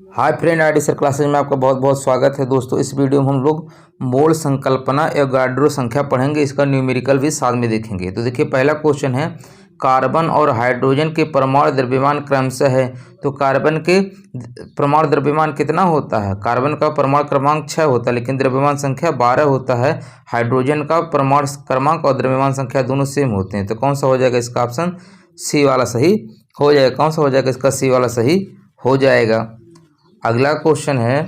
Hi friend, ID sir classes में आपका बहुत बहुत स्वागत है। दोस्तों, इस वीडियो में हम लोग मोल संकल्पना एवोगाड्रो संख्या पढ़ेंगे। इसका न्यूमेरिकल भी साथ में देखेंगे। तो देखिए, पहला क्वेश्चन है कार्बन और हाइड्रोजन के परमाणु द्रव्यमान क्रमशः है। तो कार्बन के परमाणु द्रव्यमान कितना होता है? कार्बन का परमाणु क्रमांक 6 होता है, लेकिन द्रव्यमान संख्या 12 होता है। हाइड्रोजन का परमाणु क्रमांक और द्रव्यमान संख्या दोनों सेम होते हैं। तो कौन सा हो जाएगा इसका ऑप्शन सी वाला सही हो जाएगा। कौन सा हो जाएगा इसका सी वाला सही हो जाएगा। अगला क्वेश्चन है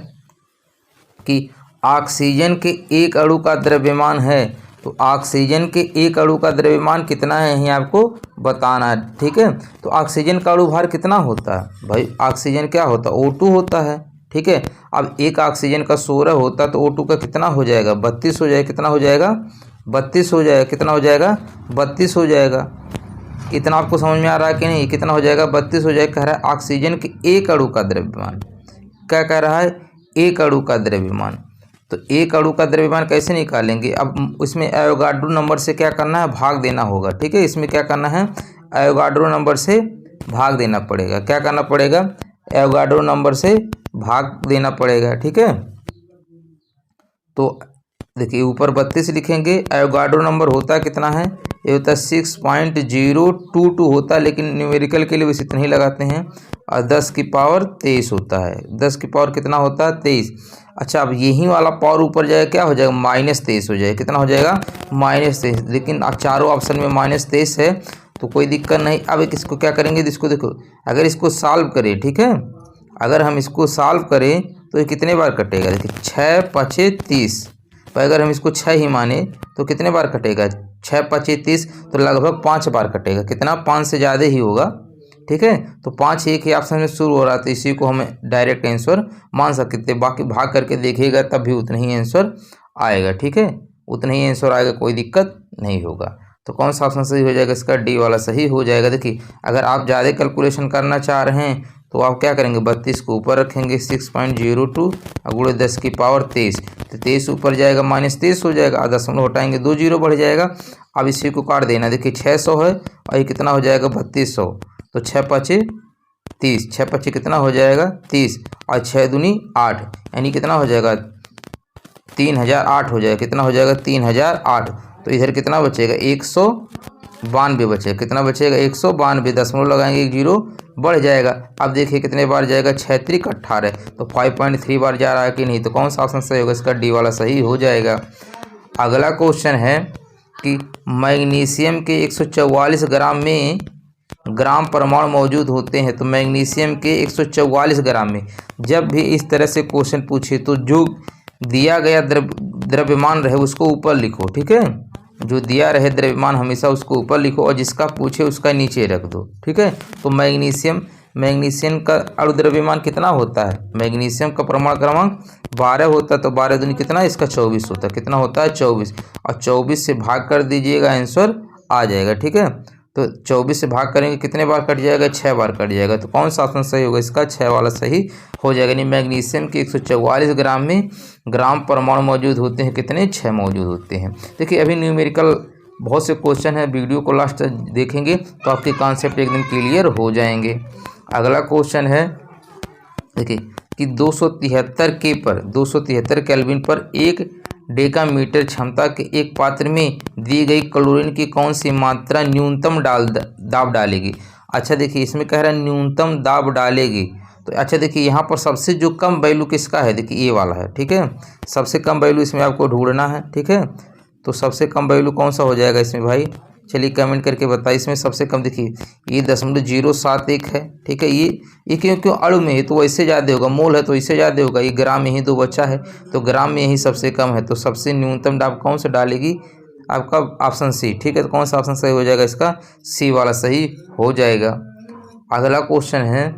कि ऑक्सीजन के एक अणु का द्रव्यमान है। तो ऑक्सीजन के एक अणु का द्रव्यमान कितना है, यही आपको बताना है। ठीक है, तो ऑक्सीजन का अणु भार कितना होता है भाई? ऑक्सीजन क्या होता है? O2 होता है। ठीक है, अब एक ऑक्सीजन का 16 होता है, तो O2 का कितना हो जाएगा? 32 हो जाएगा। कितना हो जाएगा? 32 हो जाएगा। कितना हो जाएगा? 32 हो जाएगा। इतना आपको समझ में आ रहा है कि नहीं? कितना हो जाएगा? 32 हो जाएगा। कह रहा है ऑक्सीजन के एक अणु का द्रव्यमान। क्या कह रहा है? एक अणु का द्रव्यमान। तो एक अणु का द्रव्यमान कैसे निकालेंगे? अब उसमें एवोगाड्रो नंबर से क्या करना है? भाग देना होगा। ठीक है, इसमें क्या करना है? एवोगाड्रो नंबर से भाग देना पड़ेगा। क्या करना पड़ेगा? एवोगाड्रो नंबर से भाग देना पड़ेगा। ठीक है, तो देखिए ऊपर 32 लिखेंगे। एवोगाड्रो नंबर होता है कितना है? ये होता है 6.022 होता है, लेकिन न्यूमेरिकल के लिए बस इतना ही लगाते हैं। और 10 की पावर 23 होता है। 10 की पावर कितना होता है? 23। अच्छा, अब यही वाला पावर ऊपर जाएगा, क्या हो जाएगा? -23 हो जाएगा। कितना हो जाएगा? -23। लेकिन अब चारों ऑप्शन में -23 है, तो कोई दिक्कत नहीं। अब एक इसको क्या करेंगे? इसको देखो, अगर इसको सॉल्व करें, ठीक है, अगर हम इसको सॉल्व करें तो ये कितने बार कटेगा? देखिए 6 5 30। पर अगर हम इसको 6 ही माने तो कितने बार कटेगा? 6 5 30, तो लगभग 5 बार कटेगा। कितना? 5 से ज़्यादा ही होगा। ठीक है, तो 5 एक ही ऑप्शन में शुरू हो रहा था, इसी को हमें डायरेक्ट आंसर मान सकते। बाकी भाग करके देखिएगा तब भी उतना ही आंसर आएगा। ठीक है, उतना ही आंसर आएगा, कोई दिक्कत नहीं होगा। तो कौन सा ऑप्शन सही हो जाएगा? इसका डी वाला सही हो जाएगा। देखिए, अगर आप ज़्यादा कैलकुलेशन करना चाह रहे हैं तो आप क्या करेंगे? 32 को ऊपर रखेंगे, 6.02 गुणे 10 की पावर 23। तो 23 ऊपर जाएगा, -23 हो जाएगा। और दशमलव हटाएंगे, 2 जीरो बढ़ जाएगा। अब इसी को काट देना। देखिए 600 है और ये कितना हो जाएगा? 3200। तो 6 5 30। 6 5 कितना हो जाएगा? 30। और 6 दूनी 8, यानी कितना हो जाएगा? 3008 हो जाएगा। कितना हो जाएगा? 3008। तो इधर कितना बचेगा? 192 बचेगा। कितना बचेगा? 192। दशमलव लगाएंगे, 1 जीरो बढ़ जाएगा। अब देखिए कितने बार जाएगा? 6 3 18, तो 5.3 बार जा रहा है कि नहीं? तो कौन सा ऑप्शन सही होगा? इसका डी वाला सही हो जाएगा। अगला क्वेश्चन है कि मैग्नीशियम के 144 ग्राम में ग्राम परमाणु मौजूद होते हैं। तो मैग्नीशियम के 144 ग्राम में जब भी इस तरह से क्वेश्चन पूछे तो जो दिया गया द्रव्यमान रहे उसको ऊपर लिखो। ठीक है, जो दिया रहे द्रव्यमान हमेशा उसको ऊपर लिखो, और जिसका पूछे उसका नीचे रख दो। ठीक है, तो मैग्नीशियम का अणु द्रव्यमान कितना होता है? मैग्नीशियम का परमाणु क्रमांक 12 होता है। तो 12 दूनी कितना? इसका 24 होता है। कितना होता है? 24। और 24 से भाग कर दीजिएगा, आंसर आ जाएगा। ठीक है, तो 24 से भाग करेंगे, कितने बार कट जाएगा? 6 बार कट जाएगा। तो कौन सा ऑप्शन सही होगा? इसका 6 वाला सही हो जाएगा। यानी मैग्नीशियम के 144 ग्राम में ग्राम परमाणु मौजूद होते हैं। कितने? 6 मौजूद होते हैं। देखिए, अभी न्यूमेरिकल बहुत से क्वेश्चन है, वीडियो को लास्ट तक देखेंगे तो आपके कॉन्सेप्ट एकदम क्लियर हो जाएंगे। अगला क्वेश्चन है, देखिए कि 273 केल्विन पर 1 डेकामीटर क्षमता के एक पात्र में दी गई क्लोरीन की कौन सी मात्रा न्यूनतम दाब डालेगी? अच्छा, देखिए इसमें कह रहा है न्यूनतम दाब डालेगी। तो अच्छा देखिए, यहाँ पर सबसे जो कम वैल्यू किसका है? देखिए ये वाला है। ठीक है, सबसे कम वैल्यू इसमें आपको ढूंढना है। ठीक है, तो सबसे कम वैल्यू कौन सा हो जाएगा इसमें भाई? चलिए कमेंट करके बताइए। इसमें सबसे कम देखिए ये 0.071 है। ठीक है, ये क्यों अणु में है तो वैसे ज़्यादा होगा, मोल है तो इससे ज़्यादा होगा। ये ग्राम में ही 2 बच्चा है, तो ग्राम में ही सबसे कम है। तो सबसे न्यूनतम दाब कौन सा डालेगी? आपका ऑप्शन सी। ठीक है, तो कौन सा ऑप्शन सही हो जाएगा? इसका सी वाला सही हो जाएगा। अगला क्वेश्चन है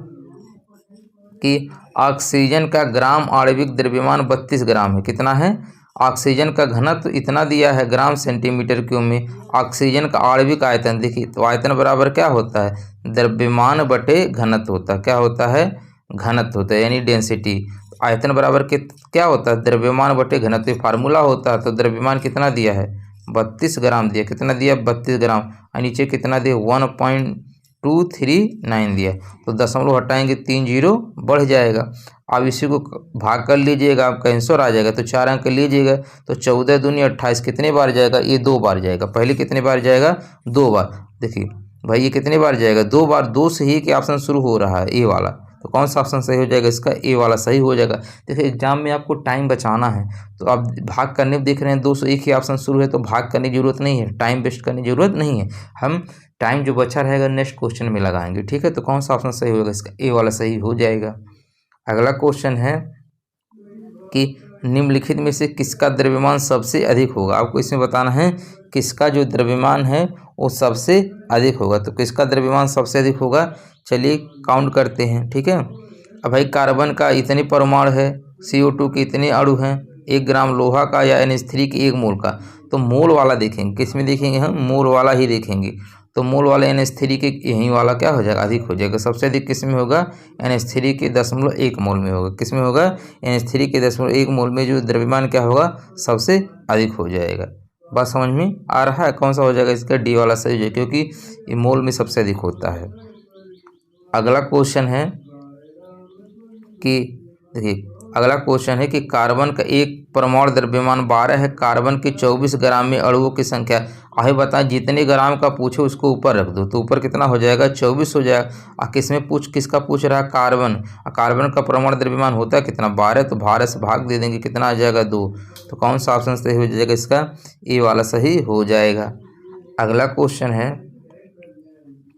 कि ऑक्सीजन का ग्राम आणविक द्रव्यमान 32 ग्राम है। कितना है? ऑक्सीजन का घनत्व इतना दिया है ग्राम सेंटीमीटर क्यूब में। ऑक्सीजन का आणविक आयतन देखिए, तो आयतन बराबर क्या होता है? द्रव्यमान बटे घनत्व होता है। क्या होता है? घनत्व होता है, यानी डेंसिटी। आयतन बराबर के क्या होता है? द्रव्यमान बटे घनत्व फार्मूला होता है। तो द्रव्यमान कितना दिया है? 32 ग्राम दिया। कितना दिया? 32 ग्राम। और नीचे कितना दिया? 1.239 दिया। तो दशमलव हटाएंगे, 3 जीरो बढ़ जाएगा। आप इसी को भाग कर लीजिएगा, आपका आंसर आ जाएगा। तो 4 अंक लीजिएगा तो 14 दूनी 28 कितने बार जाएगा? ये 2 बार जाएगा। पहले कितने बार जाएगा? 2 बार। देखिए भाई ये कितने बार जाएगा? 2 बार। 2 से ही कि ऑप्शन शुरू हो रहा है ए वाला, तो कौन सा ऑप्शन सही हो जाएगा? इसका ए वाला सही हो जाएगा। देखिए एग्जाम में आपको टाइम बचाना है, तो आप भाग करने देख रहे हैं 2 से एक ही ऑप्शन शुरू है, तो भाग करने की जरूरत नहीं है, टाइम वेस्ट करने की जरूरत नहीं है। हम टाइम जो बचा रहेगा नेक्स्ट क्वेश्चन में लगाएंगे, ठीक है। तो कौन सा ऑप्शन सही होगा? इसका ए वाला सही हो जाएगा। अगला क्वेश्चन है कि निम्नलिखित में से किसका द्रव्यमान सबसे अधिक होगा? आपको इसमें बताना है किसका जो द्रव्यमान है वो सबसे अधिक होगा। तो किसका द्रव्यमान सबसे अधिक होगा? चलिए काउंट करते हैं, ठीक है। अब भाई कार्बन का इतने परमाणु है, CO2 के इतने अणु हैं, 1 ग्राम लोहा का या NH3 के 1 मोल का। तो मोल वाला देखेंगे, किस में देखेंगे? हम मोल वाला ही देखेंगे। तो मोल वाला NH3 के यही वाला क्या हो जाएगा? अधिक हो जाएगा। सबसे अधिक किस में होगा? NH3 के 0.1 मोल में होगा। किस में होगा? NH3 के 0.1 मोल में जो द्रव्यमान क्या होगा? सबसे अधिक हो जाएगा। बात समझ में आ रहा है? कौन सा हो जाएगा? इसका डी वाला सही हो जाएगा, क्योंकि ये मोल में सबसे अधिक होता है। अगला क्वेश्चन है कि देखिए अगला क्वेश्चन है कि कार्बन का एक परमाणु द्रव्यमान 12 है, कार्बन के 24 ग्राम में अणुओं की संख्या। आइए बताएं, जितने ग्राम का पूछे उसको ऊपर रख दो, तो ऊपर कितना हो जाएगा? 24 हो जाएगा। किसमें किसका पूछ रहा है? कार्बन। कार्बन का परमाणु द्रव्यमान होता है कितना? 12। तो 12 से भाग दे देंगे, कितना आ जाएगा? 2। तो कौन सा ऑप्शन सही हो जाएगा? इसका ए वाला सही हो जाएगा। अगला क्वेश्चन है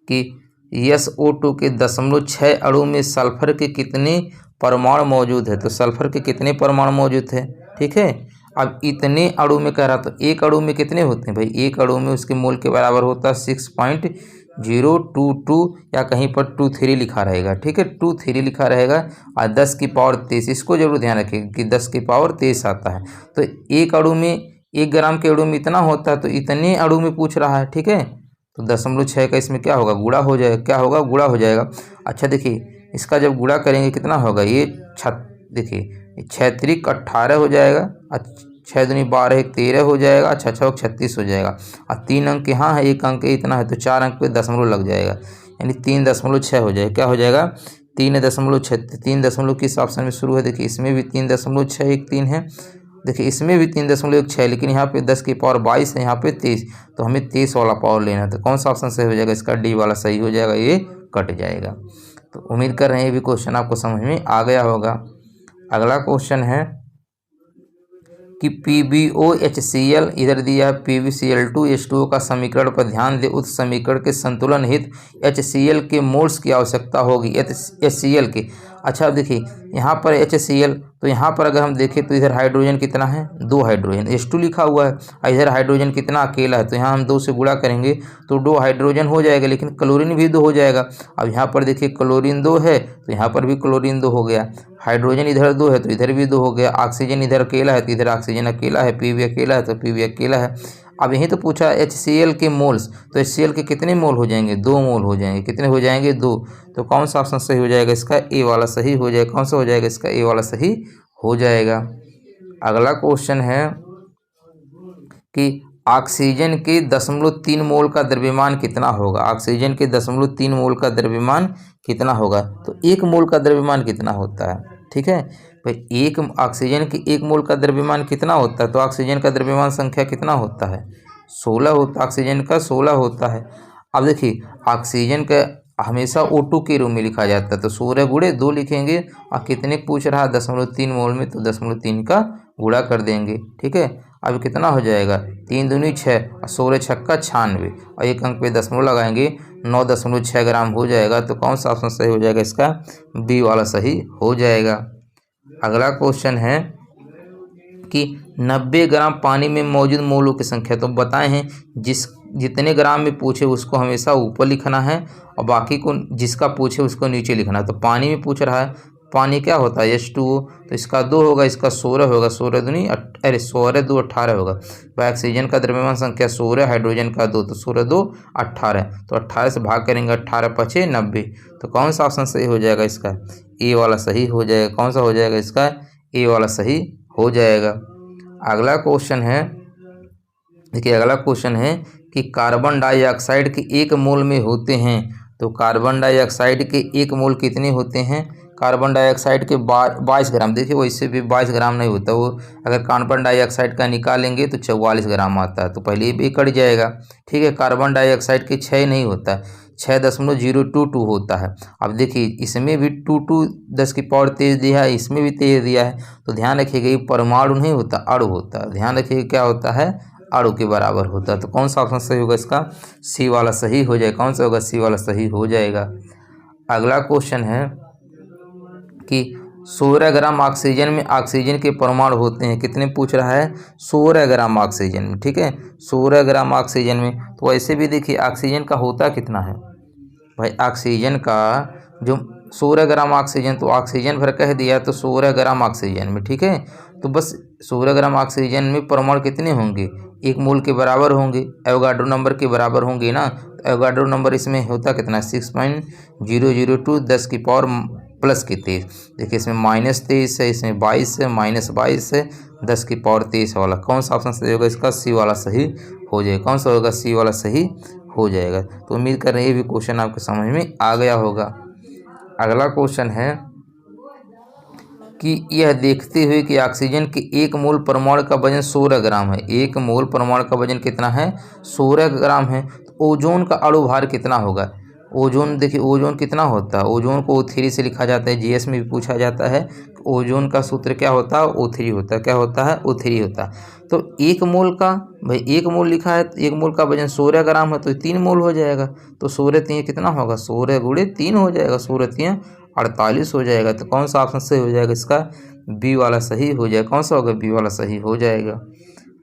कि SO2 के 0.6 अणु में सल्फर के कितने परमाणु मौजूद है? तो सल्फर के कितने परमाणु मौजूद है? ठीक है। अब इतने अणु में कह रहा, तो एक अणु में कितने होते हैं भाई? एक अणु में उसके मोल के बराबर होता है 6.022 या कहीं पर 23 लिखा रहेगा, ठीक है। 23 लिखा रहेगा और 10 की पावर 23, इसको जरूर ध्यान रखें कि 10 की पावर 23 आता है। तो एक अणु में 1 ग्राम के अणु में इतना होता है, तो इतने अणु में पूछ रहा है, ठीक है। तो 0.6 का इसमें क्या होगा? गुणा हो जाएगा। क्या होगा? गुणा हो जाएगा। अच्छा देखिए इसका जब गुणा करेंगे कितना होगा? ये देखिए 6 त्रिक 18 हो जाएगा, 6 दूनी 12 1 13 हो जाएगा, अच्छा 6 36 हो जाएगा। और 3 अंक यहाँ है, 1 अंक इतना है, तो 4 अंक पे दशमलव लग जाएगा, यानी 3.6 हो जाएगा। क्या हो जाएगा? 3.6। 3 किस ऑप्शन में शुरू है? देखिए इसमें भी 3.613 है, देखिए इसमें भी 3.16, लेकिन यहाँ पे 10 की पावर 22 है, यहाँ पे 23, तो हमें 23 वाला पावर लेना है। तो कौन सा ऑप्शन सही हो जाएगा? इसका डी वाला सही हो जाएगा, ये कट जाएगा। तो उम्मीद कर रहे हैं ये भी क्वेश्चन आपको समझ में आ गया होगा। अगला क्वेश्चन है कि PbOHCl इधर दिया है, PbCl2 H2O का समीकरण पर ध्यान दे। उस समीकरण के संतुलन हेतु HCl के मोल्स की आवश्यकता होगी। HCl के, अच्छा देखिए यहाँ पर HCl, तो यहाँ पर अगर हम देखें तो इधर हाइड्रोजन कितना है? 2 हाइड्रोजन, H2 लिखा हुआ है, और इधर हाइड्रोजन कितना? अकेला है। तो यहाँ हम 2 से गुणा करेंगे तो 2 हाइड्रोजन हो जाएगा, लेकिन क्लोरीन भी 2 हो जाएगा। अब यहाँ पर देखिए क्लोरीन 2 है, तो यहाँ पर भी क्लोरीन 2 हो गया। हाइड्रोजन इधर 2 है, तो इधर भी 2 हो गया। ऑक्सीजन इधर अकेला है, तो इधर ऑक्सीजन अकेला है। Pb अकेला है, तो Pb अकेला है। अब यही तो पूछा HCl के मोल्स, तो HCl के कितने मोल हो जाएंगे? 2 मोल हो जाएंगे। कितने हो जाएंगे? 2। तो कौन सा ऑप्शन सही हो जाएगा? इसका ए वाला सही हो जाएगा। कौन सा हो जाएगा? इसका ए वाला सही हो जाएगा। अगला क्वेश्चन है कि ऑक्सीजन के 0.3 मोल का द्रव्यमान कितना होगा? ऑक्सीजन के 0.3 मोल का द्रव्यमान कितना होगा? तो 1 मोल का द्रव्यमान कितना होता है? ठीक है भाई, एक ऑक्सीजन के 1 मोल का द्रव्यमान कितना होता है? तो ऑक्सीजन का द्रव्यमान संख्या कितना होता है? 16 होता, ऑक्सीजन का 16 होता है। अब देखिए ऑक्सीजन का हमेशा O2 के रूप में लिखा जाता है, तो 16 गुणे 2 लिखेंगे, और कितने पूछ रहा है? 0.3 मोल में, तो 0.3 का गुणा कर देंगे, ठीक है। अब कितना हो जाएगा? 3 दूनी 6 और 16 छक्का 96, और 1 अंक पे दशमलव लगाएंगे, 9.6 ग्राम हो जाएगा। तो कौन सा ऑप्शन सही हो जाएगा? इसका बी वाला सही हो जाएगा। अगला क्वेश्चन है कि 90 ग्राम पानी में मौजूद मोलों की संख्या। तो बताए हैं जितने ग्राम में पूछे उसको हमेशा ऊपर लिखना है, और बाकी को जिसका पूछे उसको नीचे लिखना है। तो पानी में पूछ रहा है, पानी क्या होता है? H2O, तो इसका 2 होगा, इसका 16 होगा, 16 दूनी 2 18 होगा। भाई ऑक्सीजन का द्रव्यमान संख्या 16, हाइड्रोजन का 2, तो 16 2 18, तो 18 से भाग करेंगे, 18 5 90। तो कौन सा ऑप्शन सही हो जाएगा? इसका ए वाला सही हो जाएगा। कौन सा हो जाएगा? इसका ए वाला सही हो जाएगा। अगला क्वेश्चन है, देखिए अगला क्वेश्चन है कि कार्बन डाइऑक्साइड के 1 मोल में होते हैं। तो कार्बन डाइऑक्साइड के 1 मोल कितने होते हैं? कार्बन डाइऑक्साइड के 22 ग्राम, देखिए वैसे भी 22 ग्राम नहीं होता वो, अगर कार्बन डाइऑक्साइड का निकालेंगे तो 44 ग्राम आता है, तो पहले ये भी कट जाएगा। ठीक है, कार्बन डाइऑक्साइड के 6 नहीं होता, 6.022 होता है। अब देखिए इसमें भी 2 10 की पावर तेज दिया है, इसमें भी तेज दिया है, तो ध्यान रखिएगा ये परमाणु नहीं होता, अणु होता है। ध्यान रखिएगा क्या होता है, अणु के बराबर होता है। तो कौन सा ऑप्शन सही होगा इसका, सी वाला सही हो जाएगा। कौन सा होगा, सी वाला सही हो जाएगा। अगला क्वेश्चन है कि 16 ग्राम ऑक्सीजन में ऑक्सीजन के परमाणु होते हैं, कितने पूछ रहा है, 16 ग्राम ऑक्सीजन में। ठीक है, 16 ग्राम ऑक्सीजन में, तो वैसे भी देखिए ऑक्सीजन का होता कितना है भाई, ऑक्सीजन का जो 16 ग्राम ऑक्सीजन, तो ऑक्सीजन भर कह दिया तो 16 ग्राम ऑक्सीजन में। ठीक है, तो बस 16 ग्राम ऑक्सीजन में परमाणु कितने होंगे, 1 मोल के बराबर होंगे, एवोगाड्रो नंबर के बराबर होंगे ना। तो एवोगाड्रो नंबर इसमें होता कितना, 6.002 10 की पावर प्लस की 23। देखिए इसमें -23 है, इसमें 22 है, -22 है, 10 की पावर 23 वाला। कौन सा ऑप्शन सही होगा इसका, सी वाला सही हो जाएगा। कौन सा होगा, सी वाला सही हो जाएगा। तो उम्मीद कर रहे हैं ये भी क्वेश्चन आपको समझ में आ गया होगा। अगला क्वेश्चन है कि यह देखते हुए कि ऑक्सीजन के 1 मोल परमाणु का वजन 16 ग्राम है, 1 मोल परमाणु का वजन कितना है, 16 ग्राम है, तो ओजोन का अणु भार कितना होगा। ओजोन देखिए, ओजोन कितना होता है, ओजोन को O3 से लिखा जाता है, जीएस में भी पूछा जाता है। ओजोन का सूत्र क्या होता है, O3 होता है। क्या होता है, O3 होता है। तो 1 मोल का भाई 1 मोल लिखा है, 1 मोल का वजन 16 ग्राम है, तो 3 मोल हो जाएगा। तो 16 3 कितना होगा, 16 गुणे 3 हो जाएगा, 16 3 48 हो जाएगा। तो कौन सा ऑप्शन सही हो जाएगा इसका, बी वाला सही हो जाएगा। कौन सा होगा, बी वाला सही हो जाएगा।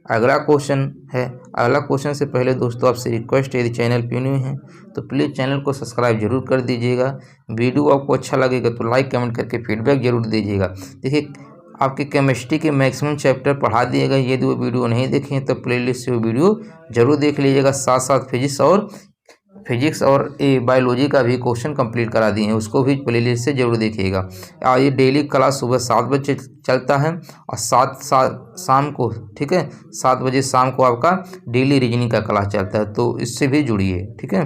अगला क्वेश्चन है, अगला क्वेश्चन से पहले दोस्तों आपसे रिक्वेस्ट है, यदि चैनल पे न्यू है तो प्लीज़ चैनल को सब्सक्राइब जरूर कर दीजिएगा। वीडियो आपको अच्छा लगेगा तो लाइक कमेंट करके फीडबैक जरूर दीजिएगा। देखिए आपके केमिस्ट्री के मैक्सिमम चैप्टर पढ़ा दिएगा, यदि वो वीडियो नहीं देखें तो प्लेलिस्ट से वो वीडियो जरूर देख लीजिएगा। साथ साथ फिजिक्स और बायोलॉजी का भी क्वेश्चन कंप्लीट करा दिए हैं, उसको भी प्लेलिस्ट से जरूर देखिएगा। और ये डेली क्लास सुबह 7 बजे चलता है और 7 शाम को, ठीक है, 7 बजे शाम को आपका डेली रीजनिंग का क्लास चलता है, तो इससे भी जुड़िए। ठीक है,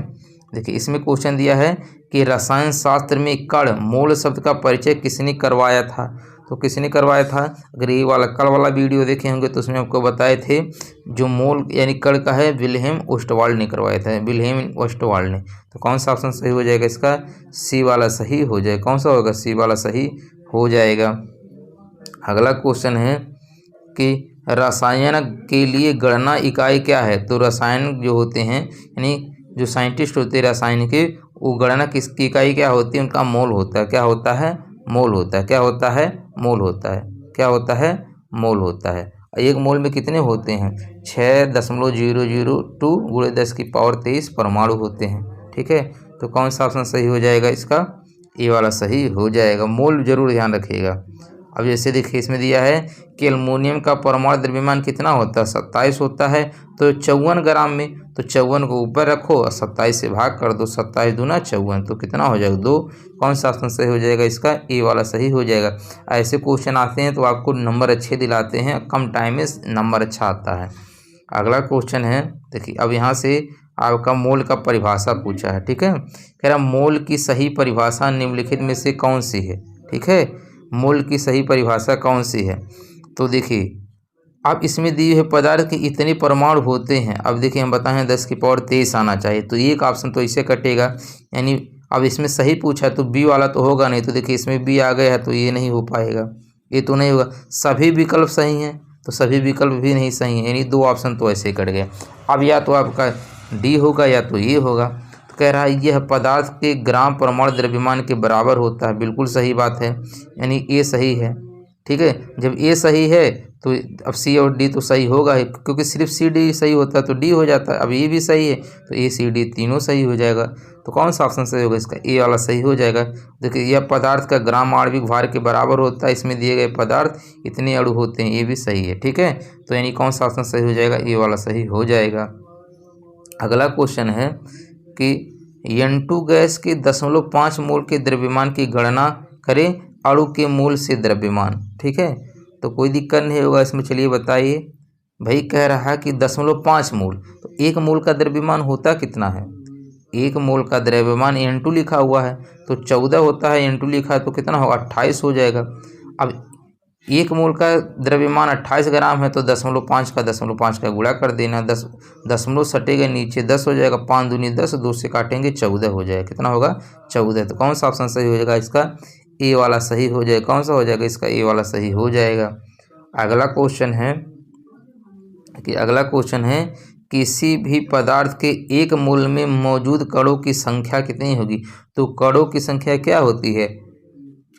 देखिए इसमें क्वेश्चन दिया है कि रसायन शास्त्र में कण मोल शब्द का परिचय किसने करवाया था। तो किसने करवाया था, अगर ये वाला कल वाला वीडियो देखे होंगे तो उसमें आपको बताए थे, जो मोल यानी कण का है विल्हेम ओस्टवाल्ड ने करवाया था, विल्हेम ओस्टवाल्ड ने। तो कौन सा ऑप्शन सही हो जाएगा इसका, सी वाला सही हो जाएगा। कौन सा होगा, सी वाला सही हो जाएगा। अगला क्वेश्चन है कि रसायन के लिए गणना इकाई क्या है। तो रसायन जो होते हैं यानी जो साइंटिस्ट होते हैं रसायन के, वो गणना किसकी इकाई क्या होती है, उनका मोल होता है। क्या होता है, मोल होता है। क्या होता है, मोल होता है। क्या होता है, मोल होता है। 1 मोल में कितने होते हैं, 6.002 गुणे 10 की पावर 23 परमाणु होते हैं। ठीक है, तो कौन सा ऑप्शन सही हो जाएगा इसका, ए वाला सही हो जाएगा। मोल जरूर ध्यान रखिएगा। अब जैसे देखिए इसमें दिया है कि एल्युमिनियम का परमाणु द्रव्यमान कितना होता है, 27 होता है। तो 54 ग्राम में, तो 54 को ऊपर रखो और 27 से भाग कर दो, 27 दूना 54, तो कितना हो जाएगा 2। कौन सा ऑप्शन सही हो जाएगा इसका, ए वाला सही हो जाएगा। ऐसे क्वेश्चन आते हैं तो आपको नंबर अच्छे दिलाते हैं, कम टाइम में नंबर अच्छा आता है। अगला क्वेश्चन है, देखिए अब यहाँ से आपका मोल का परिभाषा पूछा है। ठीक है, कह रहा मोल की सही परिभाषा निम्नलिखित में से कौन सी है। ठीक है, मोल की सही परिभाषा कौन सी है। तो देखिए अब इसमें दिए हुए पदार्थ के इतने परमाणु होते हैं। अब देखिए हम बताएं 10 की पावर 23 आना चाहिए, तो एक ऑप्शन तो इसे कटेगा, यानी अब इसमें सही पूछा तो बी वाला तो होगा नहीं। तो देखिए इसमें बी आ गया है तो ये नहीं हो पाएगा, ये तो नहीं होगा। सभी विकल्प सही हैं तो सभी विकल्प भी नहीं सही हैं, यानी 2 ऑप्शन तो ऐसे कट गए। अब या तो आपका डी होगा या तो ये होगा। तो कह रहा है यह पदार्थ के ग्राम परमाणु द्रव्यमान के बराबर होता है, बिल्कुल सही बात है, यानी ए सही है। ठीक है, जब ए सही है तो अब सी और डी तो सही होगा ही, क्योंकि सिर्फ सी डी सही होता है तो डी हो जाता है। अब ये भी सही है तो ए सी डी तीनों सही हो जाएगा। तो कौन सा ऑप्शन सही होगा इसका, ए वाला सही हो जाएगा। देखिए यह पदार्थ का ग्राम आणविक भार के बराबर होता है, इसमें दिए गए पदार्थ इतने अणु होते हैं, ये भी सही है। ठीक है, तो यानी कौन सा ऑप्शन सही हो जाएगा, ए वाला सही हो जाएगा। अगला क्वेश्चन है कि N2 गैस के 0.5 मोल के द्रव्यमान की गणना करें अणु के मोल से द्रव्यमान। ठीक है, तो कोई दिक्कत नहीं होगा इसमें। चलिए बताइए भाई, कह रहा है कि 0.5 मोल, तो 1 मोल का द्रव्यमान होता कितना है। 1 मोल का द्रव्यमान N2 लिखा हुआ है तो 14 होता है, N2 लिखा है तो कितना होगा 28 हो जाएगा। अब 1 मोल का द्रव्यमान 28 ग्राम है तो 0.5 का गुणा कर देना, 10 दशमलव सटेगा नीचे 10 हो जाएगा, 5 दूनी 10, 2 से काटेंगे 14 हो जाएगा। कितना होगा 14। तो कौन सा ऑप्शन सही हो जाएगा इसका? ए वाला सही हो जाएगा। कौन सा हो जाएगा इसका? ए वाला सही हो जाएगा। अगला क्वेश्चन है किसी भी पदार्थ के 1 मोल में मौजूद कणों की संख्या कितनी होगी? तो कणों की संख्या क्या होती है?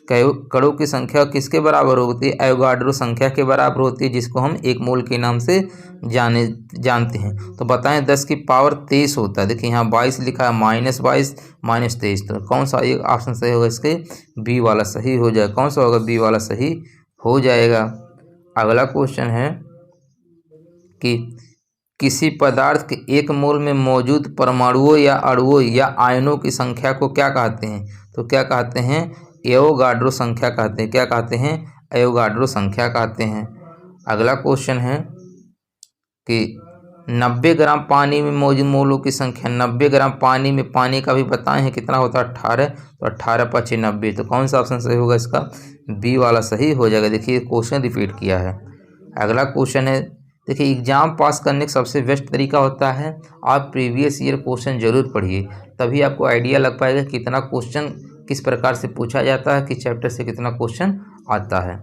कणों की संख्या किसके बराबर होती है? एवोगाड्रो संख्या के बराबर होती है, जिसको हम 1 मोल के नाम से जानते हैं। तो बताएं 10 की पावर 23 होता है। देखिए यहाँ 22 लिखा है, -22 -23, तो कौन सा एक ऑप्शन सही होगा? इसके बी वाला सही हो जाएगा। कौन सा होगा? बी वाला सही हो जाएगा। अगला क्वेश्चन है कि किसी पदार्थ के 1 मोल में मौजूद परमाणुओं या अणुओं या आयनों की संख्या को क्या कहते हैं? तो क्या कहते हैं? एवोगाड्रो संख्या कहते हैं। क्या कहते हैं? एवोगाड्रो संख्या कहते हैं। अगला क्वेश्चन है कि 90 ग्राम पानी में मौजूद मोलों की संख्या, 90 ग्राम पानी में, पानी का भी बताएं हैं कितना होता है? 18, तो 18 × 5 = 90। तो कौन सा ऑप्शन सही होगा इसका? बी वाला सही हो जाएगा। देखिए क्वेश्चन रिपीट किया है। अगला क्वेश्चन है, देखिए एग्जाम पास करने का सबसे बेस्ट तरीका होता है आप प्रीवियस ईयर क्वेश्चन जरूर पढ़िए, तभी आपको आइडिया लग पाएगा कितना क्वेश्चन किस प्रकार से पूछा जाता है, किस चैप्टर से कितना क्वेश्चन आता है।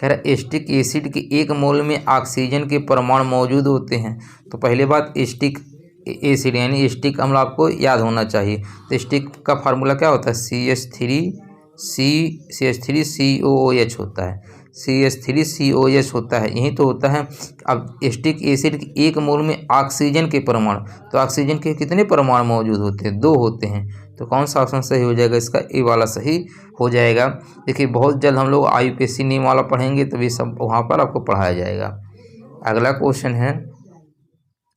कह रहा है एस्टिक एसिड के 1 मोल में ऑक्सीजन के परमाणु मौजूद होते हैं। तो पहले बात एस्टिक एसिड यानी एस्टिक अम्ल आपको याद होना चाहिए। तो एस्टिक का फार्मूला क्या होता है? CH3COOH होता है, CH3COH होता है, यही तो होता है। अब एस्टिक एसिड के 1 मोल में ऑक्सीजन के परमाणु, तो ऑक्सीजन के कितने परमाणु मौजूद होते हैं? 2 होते हैं। तो कौन सा ऑप्शन सही हो जाएगा इसका? ए वाला सही हो जाएगा। देखिए बहुत जल्द हम लोग IUPAC नेम वाला पढ़ेंगे, तो ये सब वहाँ पर आपको पढ़ाया जाएगा। अगला क्वेश्चन है,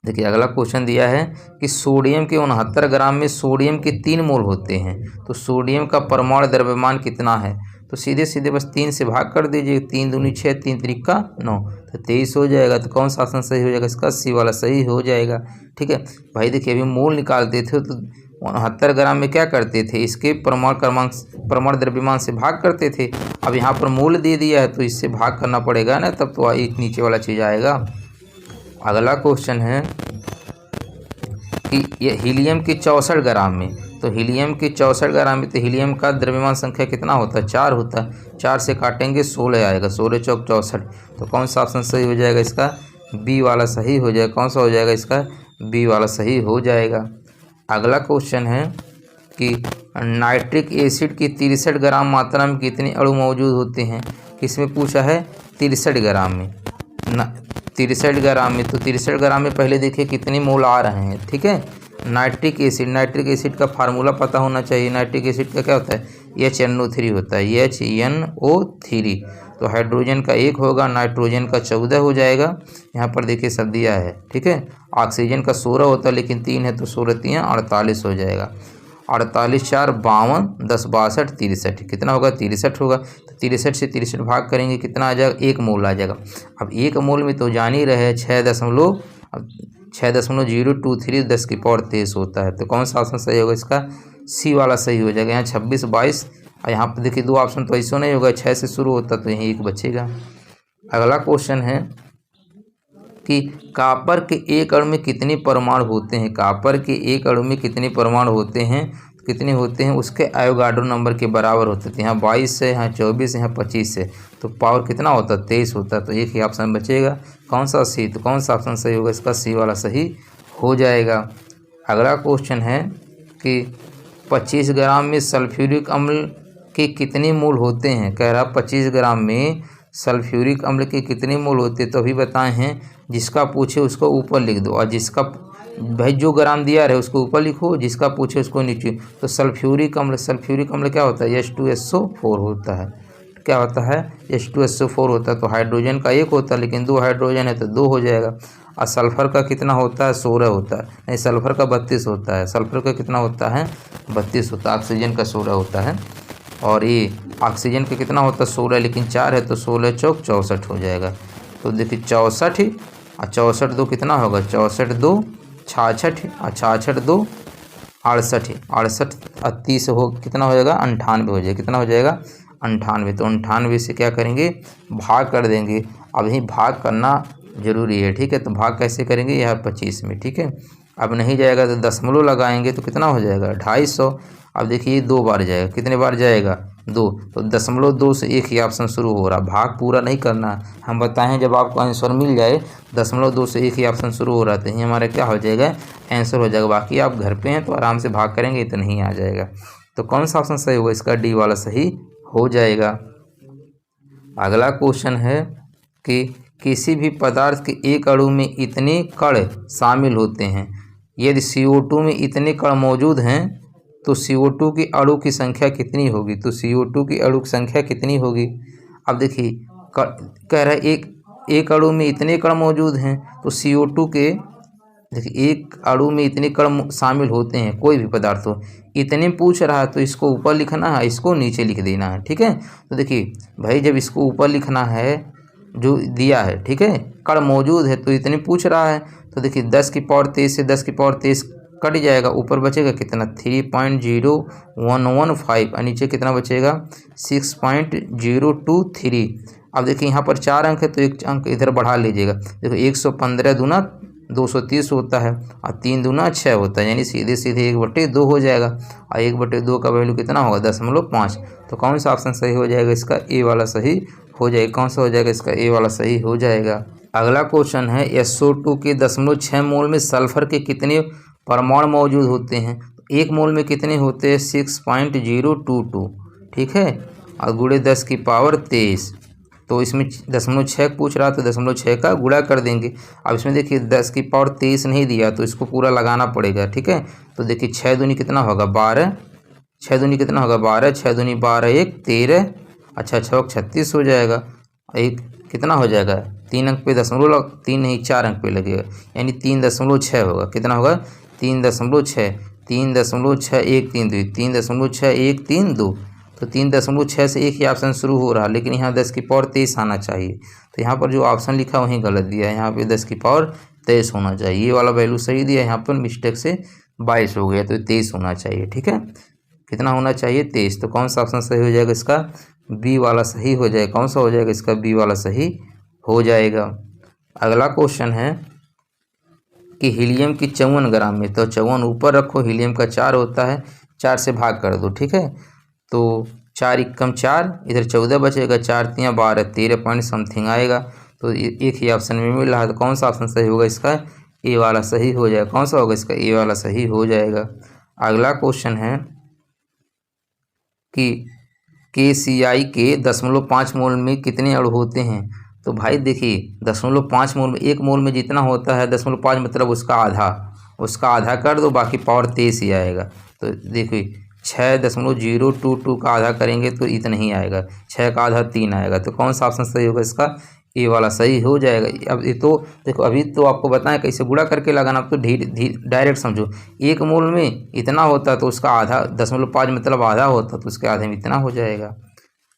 देखिए अगला क्वेश्चन दिया है कि सोडियम के 69 ग्राम में सोडियम के 3 मोल होते हैं, तो सोडियम का परमाणु द्रव्यमान कितना है? तो सीधे सीधे बस 3 से भाग कर दीजिए, 3 दूनी 6, 3 त्रिका 9, तो 23 हो जाएगा। तो कौन सा ऑप्शन सही हो जाएगा इसका? सी वाला सही हो जाएगा। ठीक है भाई, देखिए अभी मोल निकालते थे तो 69 ग्राम में क्या करते थे? इसके परमाणु द्रव्यमान से भाग करते थे। अब यहाँ पर मोल दे दिया है तो इससे भाग करना पड़ेगा ना, तब तो एक नीचे वाला चीज़ आएगा। अगला क्वेश्चन है कि ये हीलियम के 64 ग्राम में, तो हीलियम के 64 ग्राम में, तो हीलियम का द्रव्यमान संख्या कितना होता है? 4 होता है। 4 से काटेंगे 16 आएगा, 16 चौक 64। तो कौन सा ऑप्शन सही हो जाएगा इसका? बी वाला सही हो जाएगा। कौन सा हो जाएगा इसका? बी वाला सही हो जाएगा। अगला क्वेश्चन है कि नाइट्रिक एसिड की 63 ग्राम मात्रा में कितने अणु मौजूद होते हैं? किसमें पूछा है? 63 ग्राम में। 63 ग्राम में, तो 63 ग्राम में पहले देखिए कितने मोल आ रहे हैं। ठीक है, नाइट्रिक एसिड का फार्मूला पता होना चाहिए। नाइट्रिक एसिड का क्या होता है? HNO3 होता है, HNO3। तो हाइड्रोजन का 1 होगा, नाइट्रोजन का 14 हो जाएगा। यहाँ पर देखिए सब दिया है। ठीक है, ऑक्सीजन का 16 होता है, लेकिन 3 है तो 16 3 48 हो जाएगा। 48 4 52, 10 62 63, कितना होगा? 63 होगा। तो 63 से 63 भाग करेंगे, कितना आ जाएगा? 1 मोल आ जाएगा। अब 1 मोल में तो जान ही रहे 6.023 10 की पावर 23 होता है। तो कौन सा ऑप्शन सही होगा इसका? सी वाला सही हो जाएगा। यहाँ 26 22, और यहाँ पर देखिए 2 ऑप्शन तो ऐसा नहीं होगा, 6 से शुरू होता तो यहीं 1 बचेगा। अगला क्वेश्चन है कि कॉपर के 1 अणु में कितने परमाणु होते हैं? कॉपर के 1 अणु में कितने परमाणु होते हैं? कितने होते हैं? उसके एवोगाड्रो नंबर के बराबर होते थे। यहाँ 22 है, यहाँ 24 है, यहाँ 25 है, तो पावर कितना होता है? 23 होता है। तो एक ही ऑप्शन बचेगा। कौन सा? सी। तो कौन सा ऑप्शन सही होगा इसका? सी वाला सही हो जाएगा। अगला क्वेश्चन है कि 25 ग्राम में सल्फ्यूरिक अम्ल के कितने मोल होते हैं? कह रहा 25 ग्राम में सल्फ्यूरिक अम्ल के कितने मोल होते हैं? तो अभी बताए हैं, जिसका पूछे उसको ऊपर लिख दो, और जिसका भाई जो ग्राम दिया रहे उसको ऊपर लिखो, जिसका पूछे उसको नीचे। तो सल्फ्यूरिक अम्ल क्या होता है? H2SO4 होता है। क्या होता है? H2SO4 होता है। तो हाइड्रोजन का 1 होता है, लेकिन 2 हाइड्रोजन है तो 2 हो जाएगा। और सल्फ़र का कितना होता है? 16 होता है। नहीं, सल्फ़र का 32 होता है। सल्फ़र का कितना होता है? 32 होता है। ऑक्सीजन का 16 होता है। और ये ऑक्सीजन का कितना होता है? 16, लेकिन 4 है तो 16 चौक 64 हो जाएगा। तो देखिए 64 और 64 2 कितना होगा? 64 2 66, और 66 2 68, 68 30 हो कितना हो जाएगा 98 हो जाएगा। कितना हो जाएगा 98। तो 98 से क्या करेंगे भाग कर देंगे। अब यही भाग करना जरूरी है, ठीक है। तो भाग कैसे करेंगे यहाँ 25 में, ठीक है। अब नहीं जाएगा तो दशमलव लगाएंगे तो कितना हो जाएगा 250। अब देखिए 2 बार जाएगा, कितने बार जाएगा 2, तो 0.2 से एक ही ऑप्शन शुरू हो रहा। भाग पूरा नहीं करना, हम बताएं जब आपको आंसर मिल जाए 0.2 से एक ही ऑप्शन शुरू हो रहा तो ये हमारा क्या हो जाएगा आंसर हो जाएगा। बाकी आप घर पे हैं तो आराम से भाग करेंगे तो नहीं आ जाएगा। तो कौन सा ऑप्शन सही होगा इसका डी वाला सही हो जाएगा। अगला क्वेश्चन है कि किसी भी पदार्थ के एक अणु में इतने कण शामिल होते हैं, यदि CO2 में इतने कण मौजूद हैं तो CO2 की अणु की संख्या कितनी होगी। तो CO2 की अणु की संख्या कितनी होगी। अब देखिए कह रहा है एक अणु में इतने कण मौजूद हैं तो CO2 के देखिए एक अणु में इतने कण शामिल होते हैं, कोई भी पदार्थ हो, इतने पूछ रहा है तो इसको ऊपर लिखना है, इसको नीचे लिख देना है, ठीक है। तो देखिए भाई जब इसको ऊपर लिखना है जो दिया है, ठीक है, कण मौजूद है तो इतने पूछ रहा है तो देखिए 10 की पावर 23 से 10 की पावर 23 कट जाएगा, ऊपर बचेगा कितना 3.0115 और नीचे कितना बचेगा 6.023। अब देखिए यहाँ पर 4 अंक है तो एक अंक इधर बढ़ा लीजिएगा। देखो 115 दूना 230 होता है और 3 दूना 6 होता है, यानी सीधे सीधे 1/2 हो जाएगा और 1/2 का वैल्यू कितना होगा 0.5। तो कौन सा ऑप्शन सही हो जाएगा इसका ए वाला सही हो जाएगा। कौन सा हो जाएगा इसका ए वाला सही हो जाएगा। अगला क्वेश्चन है SO2 के 0.6 मोल में सल्फर के कितने परमाणु मौजूद होते हैं। एक मोल में कितने होते हैं 6.022, ठीक है, और गुणे 10 की पावर 23। तो इसमें 0.6 पूछ रहा तो 0.6 का गुणा कर देंगे। अब इसमें देखिए 10 की पावर 23 नहीं दिया तो इसको पूरा लगाना पड़ेगा, ठीक है। तो देखिए 6 दूनी कितना होगा 12, 6 दूनी कितना होगा 12, 6 दूनी 12 1 13, अच्छा 6 36 हो जाएगा। एक कितना हो जाएगा 3 अंक पे दशमलव 3 नहीं 4 अंक पे लगेगा, यानी 3.6 होगा। कितना होगा 3.6, 3.6 1 3 2 3.6 1 3 2। तो 3.6 से एक ही ऑप्शन शुरू हो रहा, लेकिन यहाँ 10 की पावर 23 आना चाहिए। तो यहाँ पर जो ऑप्शन लिखा वहीं गलत दिया है, यहाँ पे 10 की पावर 23 होना चाहिए। ये वाला वैल्यू सही दिया है, यहाँ पर मिस्टेक से 22 हो गया तो 23 होना चाहिए, ठीक है। कितना होना चाहिए 23। तो कौन सा ऑप्शन सही हो जाएगा इसका बी वाला सही हो जाएगा। कौन सा हो जाएगा इसका बी वाला सही हो जाएगा। अगला क्वेश्चन है कि हीलियम की 54 ग्राम में, तो 54 ऊपर रखो, हीलियम का 4 होता है, 4 से भाग कर दो, ठीक है। तो 4 एकम 4, इधर 14 बचेगा, 4 तियाँ 12 13 पॉइंट समथिंग आएगा। तो एक ही ऑप्शन में मिल रहा है, तो कौन सा ऑप्शन सही होगा इसका ए वाला सही हो जाएगा। कौन सा होगा इसका ए वाला सही हो जाएगा। अगला क्वेश्चन है कि KCl के 0.5 मोल में कितने अणु होते हैं। तो भाई देखिए 0.5 मोल में, एक मोल में जितना होता है 0.5 मतलब उसका आधा कर दो, बाकी पावर 23 ही आएगा। तो देखिए 6.022 का आधा करेंगे तो इतना ही आएगा, 6 का आधा 3 आएगा। तो कौन सा ऑप्शन सही होगा इसका ए वाला सही हो जाएगा। अब ये तो देखो अभी तो आपको बताएं कैसे गुणा करके लगाना, अब तो डायरेक्ट समझो। एक मोल में इतना होता तो उसका आधा 0.5 मतलब आधा होता तो उसके आधे में इतना हो जाएगा।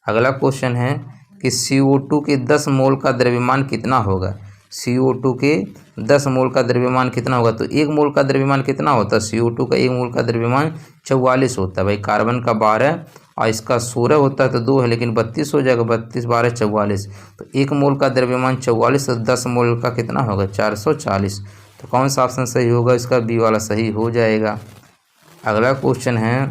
अगला क्वेश्चन है कि CO2 के 10 मोल का द्रव्यमान कितना होगा। CO2 के 10 मोल का द्रव्यमान कितना होगा। तो एक मोल का द्रव्यमान कितना होता है CO2 का, एक मोल का द्रव्यमान 44 होता है भाई। कार्बन का 12 और इसका 16 होता है तो 2 है, लेकिन 32 हो जाएगा, 32 12 44। तो एक मोल का द्रव्यमान 44 तो 10 मोल का कितना होगा 440। तो कौन सा ऑप्शन सही होगा इसका बी वाला सही हो जाएगा। अगला क्वेश्चन है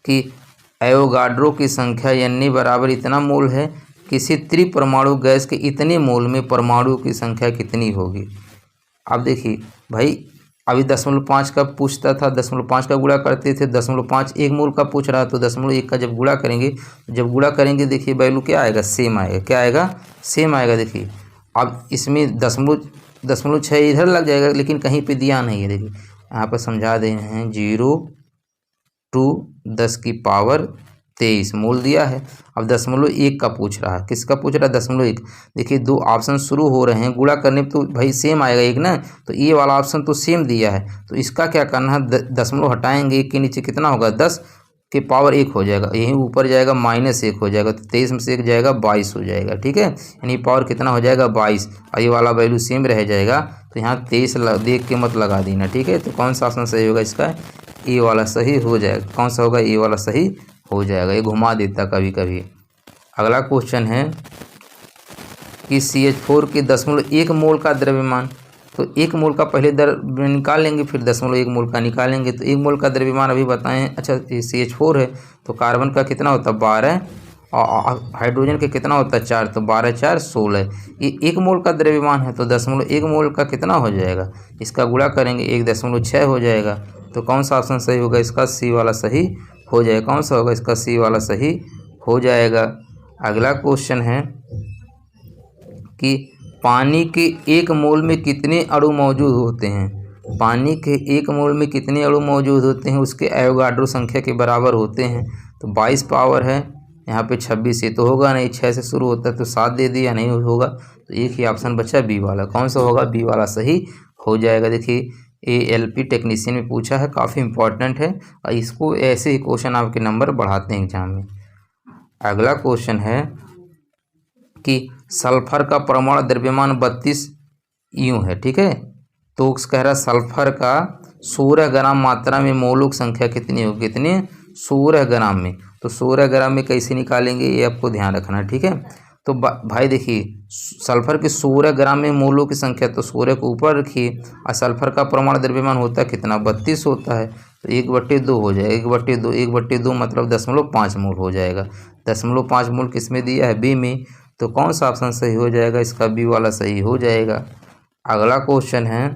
कि एवोगाड्रो की संख्या N बराबर इतना मोल है, किसी त्रिपरमाणु गैस के इतने मोल में परमाणु की संख्या कितनी होगी। अब देखिए भाई अभी 0.5 का पूछता था, 0.5 का गुणा करते थे, 0.5 एक मोल का पूछ रहा तो 0.1 का जब गुणा करेंगे देखिए वैल्यू क्या आएगा सेम आएगा। क्या आएगा सेम आएगा। देखिए अब इसमें 0.6 इधर लग जाएगा, लेकिन कहीं पे दिया नहीं है। देखिए यहाँ पर समझा दे रहे हैं 0 to 10 की पावर 23 मोल दिया है। अब 0.1 का पूछ रहा है, किसका पूछ रहा है 0.1। देखिए दो ऑप्शन शुरू हो रहे हैं, गुणा करने पे तो भाई सेम आएगा एक ना, तो ये वाला ऑप्शन तो सेम दिया है। तो इसका क्या करना है 0 हटाएंगे, 1 के नीचे कितना होगा 10, के पावर 1 हो जाएगा, यहीं ऊपर जाएगा -1 हो जाएगा, तो 23 में से 1 जाएगा 22 हो जाएगा। ठीक है, यानी पावर कितना हो जाएगा 22, और ये वाला वैल्यू सेम रह जाएगा, तो यहाँ 23 देख के मत लगा देना। ठीक है, तो कौन सा ऑप्शन सही होगा इसका, ए वाला सही हो जाएगा। कौन सा होगा, ए वाला सही हो जाएगा, ये घुमा देता कभी कभी। अगला क्वेश्चन है कि CH4 के 0.1 मोल का द्रव्यमान, तो 1 मोल का पहले निकाल लेंगे, फिर 0.1 मोल का निकालेंगे। तो 1 मोल का द्रव्यमान अभी बताएं। अच्छा, ये CH4 है, तो कार्बन का कितना होता है 12, और हाइड्रोजन के कितना होता है 4, तो 12 4 16। ये 1 मोल का द्रव्यमान है, तो 0.1 मोल का कितना हो जाएगा, इसका गुणा करेंगे 1.6 हो जाएगा। तो कौन सा ऑप्शन सही होगा इसका, सी वाला सही हो जाएगा। कौन सा होगा इसका, सी वाला सही हो जाएगा। अगला क्वेश्चन है कि पानी के 1 मोल में कितने अणु मौजूद होते हैं। पानी के 1 मोल में कितने अणु मौजूद होते हैं, उसके एवोगाड्रो संख्या के बराबर होते हैं। तो 22 पावर है, यहाँ पे 26 ये तो होगा नहीं, 6 से शुरू होता है तो 7 दे दिया, नहीं होगा, तो एक ही ऑप्शन बचा बी वाला। कौन सा होगा, बी वाला सही हो जाएगा। देखिए ALP टेक्नीशियन में पूछा है, काफ़ी इंपॉर्टेंट है, और इसको ऐसे ही क्वेश्चन आपके नंबर बढ़ाते हैं एग्जाम में। अगला क्वेश्चन है कि सल्फर का परमाणु द्रव्यमान 32 यूं है। ठीक है, तो कह रहा सल्फर का 16 ग्राम मात्रा में मोलों की संख्या कितनी होगी, कितने 16 ग्राम में। तो 16 ग्राम में कैसे निकालेंगे, ये आपको ध्यान रखना। ठीक है, तो भाई देखिए सल्फर के 16 ग्राम में मोलों की संख्या, तो 16 को ऊपर रखिए, और सल्फर का परमाणु द्रव्यमान होता है कितना 32 होता है, तो 1/2 हो जाएगा। 1/2 मतलब 0.5 मोल हो जाएगा। 0.5 मोल किस में दिया है, बी में। तो कौन सा ऑप्शन सही हो जाएगा इसका, बी वाला सही हो जाएगा। अगला क्वेश्चन है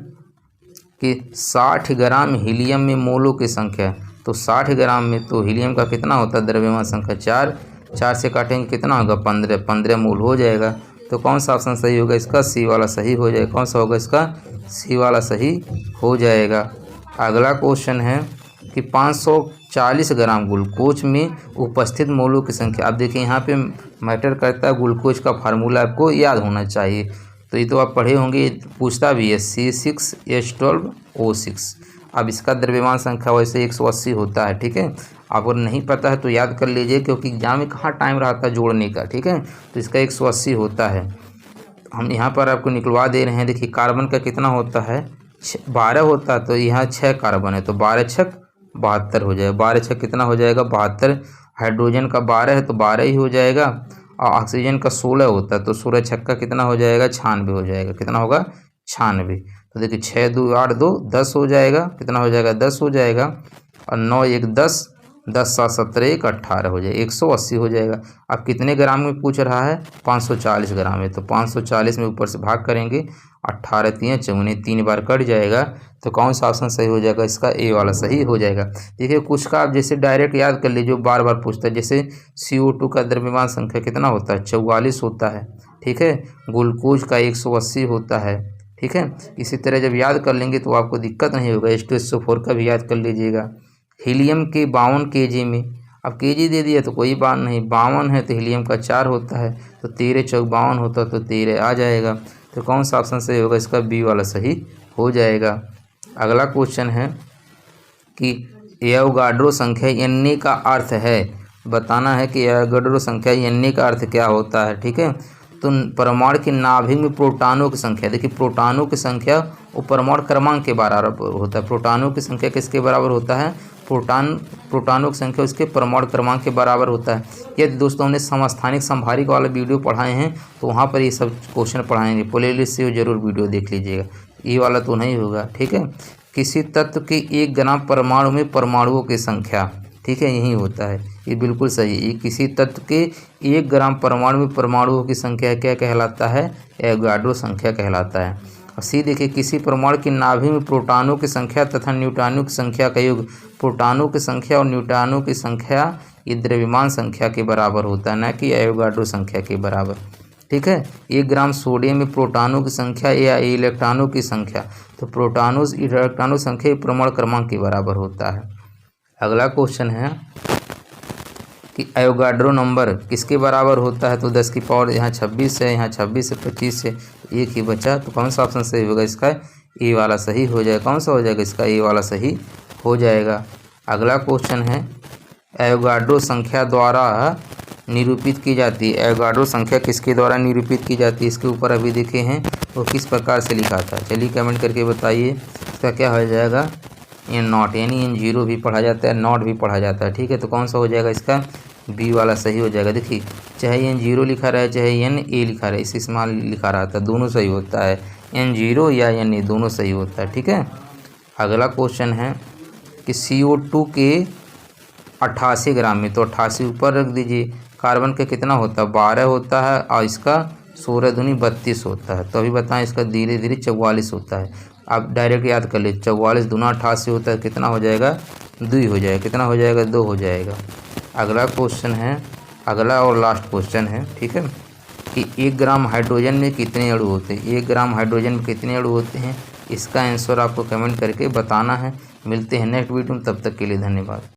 कि 60 ग्राम हीलियम में मोलों की संख्या, तो 60 ग्राम में तो हीलियम का कितना होता है द्रव्यमान संख्या 4 से काटेंगे कितना होगा 15 मोल हो जाएगा। तो कौन सा ऑप्शन सही होगा इसका, सी वाला सही हो जाएगा। कौन सा होगा इसका, सी वाला सही हो जाएगा। अगला क्वेश्चन है कि 540 ग्राम ग्लूकोज में उपस्थित मोलों की संख्या। अब देखिए यहाँ पे मैटर करता है ग्लूकोज का फार्मूला, आपको याद होना चाहिए, तो ये तो आप पढ़े होंगे, पूछता भी है C6H12O6। अब इसका द्रव्यमान संख्या वैसे 180 होता है। ठीक है, आपको नहीं पता है तो याद कर लीजिए, क्योंकि एग्जाम में कहाँ टाइम रहता है जोड़ने का। ठीक है, तो इसका 180 होता है। हम यहाँ पर आपको निकलवा दे रहे हैं। देखिए कार्बन का कितना होता है 12 होता है, तो यहाँ 6 कार्बन है, तो 12 छक 72 हो जाएगा। 12 छक कितना हो जाएगा 72। हाइड्रोजन का 12 है तो 12 ही हो जाएगा, और ऑक्सीजन का 16 होता है, तो 16 छक्का कितना हो जाएगा 96 हो जाएगा। कितना होगा 96। तो देखिए 6 2 8 2 10 हो जाएगा। कितना हो जाएगा 10 हो जाएगा, और 9 1 10 10 7 17 1 18 हो जाएगा, 180 हो जाएगा। अब कितने ग्राम में पूछ रहा है 540 ग्राम में, तो 540 में ऊपर से भाग करेंगे, 18 3 54 3 बार कट जाएगा। तो कौन सा ऑप्शन सही हो जाएगा इसका, ए वाला सही हो जाएगा। देखिए कुछ का आप जैसे डायरेक्ट याद कर लीजिए, बार बार पूछता है। जैसे CO2 का द्रव्यमान संख्या कितना होता है 44 होता है। ठीक है, ग्लूकोज का 180 होता है। ठीक है, इसी तरह जब याद कर लेंगे तो आपको दिक्कत नहीं होगा। H2SO4 का भी याद कर लीजिएगा। हीलियम के 52 kg में, अब kg दे दिया तो कोई बात नहीं, 52 है तो हीलियम का 4 होता है, तो 13 चौक 52 होता है, तो 13 आ जाएगा। तो कौन सा ऑप्शन सही होगा इसका, बी वाला सही हो जाएगा। अगला क्वेश्चन है कि एवोगाड्रो संख्या Na का अर्थ है, बताना है कि एवोगाड्रो संख्या Na का अर्थ क्या होता है। ठीक है, तो परमाणु की नाभिक में प्रोटॉनों की संख्या, देखिए प्रोटॉनों की संख्या वो परमाणु क्रमांक के बराबर होता है। प्रोटॉनों की संख्या किसके बराबर होता है, प्रोटॉनों की संख्या उसके परमाणु क्रमांक के बराबर होता है। यदि दोस्तों हमने समस्थानिक संभारिक वाला वीडियो पढ़ाए हैं तो वहाँ पर ये सब क्वेश्चन पढ़ाएंगे, प्लेलिस्ट से जरूर वीडियो देख लीजिएगा, ये वाला तो नहीं होगा। ठीक है, किसी तत्व के 1 ग्राम परमाणु में परमाणुओं की संख्या, ठीक है यही होता है, ये बिल्कुल सही है। ये किसी तत्व के 1 ग्राम परमाणु में परमाणुओं की संख्या क्या कहलाता है, एवोगाड्रो संख्या कहलाता है। और सी देखिए किसी परमाणु की नाभिक में प्रोटॉनों की संख्या तथा न्यूट्रॉनों की संख्या का योग, प्रोटॉनों की संख्या और न्यूट्रॉनों की संख्या ये द्रव्यमान संख्या के बराबर होता है, न कि एवोगाड्रो संख्या के बराबर। ठीक है, 1 ग्राम सोडियम में प्रोटॉनों की संख्या या इलेक्ट्रॉनों की संख्या, तो प्रोटॉनों इलेक्ट्रॉनों संख्या परमाणु क्रमांक के बराबर होता है। अगला क्वेश्चन है कि एवोगाड्रो नंबर किसके बराबर होता है, तो 10 की पावर यहाँ 26 है, यहाँ 26 से 25 से एक ही बचा, तो कौन सा ऑप्शन सही होगा इसका, ए वाला सही हो जाएगा। कौन सा हो जाएगा इसका, ए वाला सही हो जाएगा। अगला क्वेश्चन है एवोगाड्रो संख्या द्वारा निरूपित की जाती है। एवोगाड्रो संख्या किसके द्वारा निरूपित की जाती है, इसके ऊपर अभी देखे हैं वो किस प्रकार से लिखा था। चलिए कमेंट करके बताइए इसका क्या हो जाएगा। एन नॉट, यानी एन जीरो भी पढ़ा जाता है, नॉट भी पढ़ा जाता है। ठीक है, तो कौन सा हो जाएगा इसका, बी वाला सही हो जाएगा। देखिए चाहे एन जीरो लिखा रहे चाहे एन ए लिखा रहे, इस स्मॉल लिखा रहा था, दोनों सही होता है। एन जीरो या एन ए दोनों सही होता है। ठीक है, अगला क्वेश्चन है कि CO2 के 88 ग्राम में, तो 88 ऊपर रख दीजिए, कार्बन का कितना होता है, 12 होता है, और इसका 16 दूनी 32 होता है। तो अभी बताएं इसका धीरे धीरे 44 होता है। आप डायरेक्ट याद कर ले, 44 दूना 88 होता है, कितना हो जाएगा, 2 हो जाएगा, कितना हो जाएगा, 2 हो जाएगा। अगला क्वेश्चन है, अगला और लास्ट क्वेश्चन है, ठीक है, कि 1 ग्राम हाइड्रोजन में कितने अणु होते हैं। 1 ग्राम हाइड्रोजन में कितने अणु होते हैं, इसका आंसर आपको कमेंट करके बताना है। मिलते हैं नेक्स्ट वीडियो में, तब तक के लिए धन्यवाद।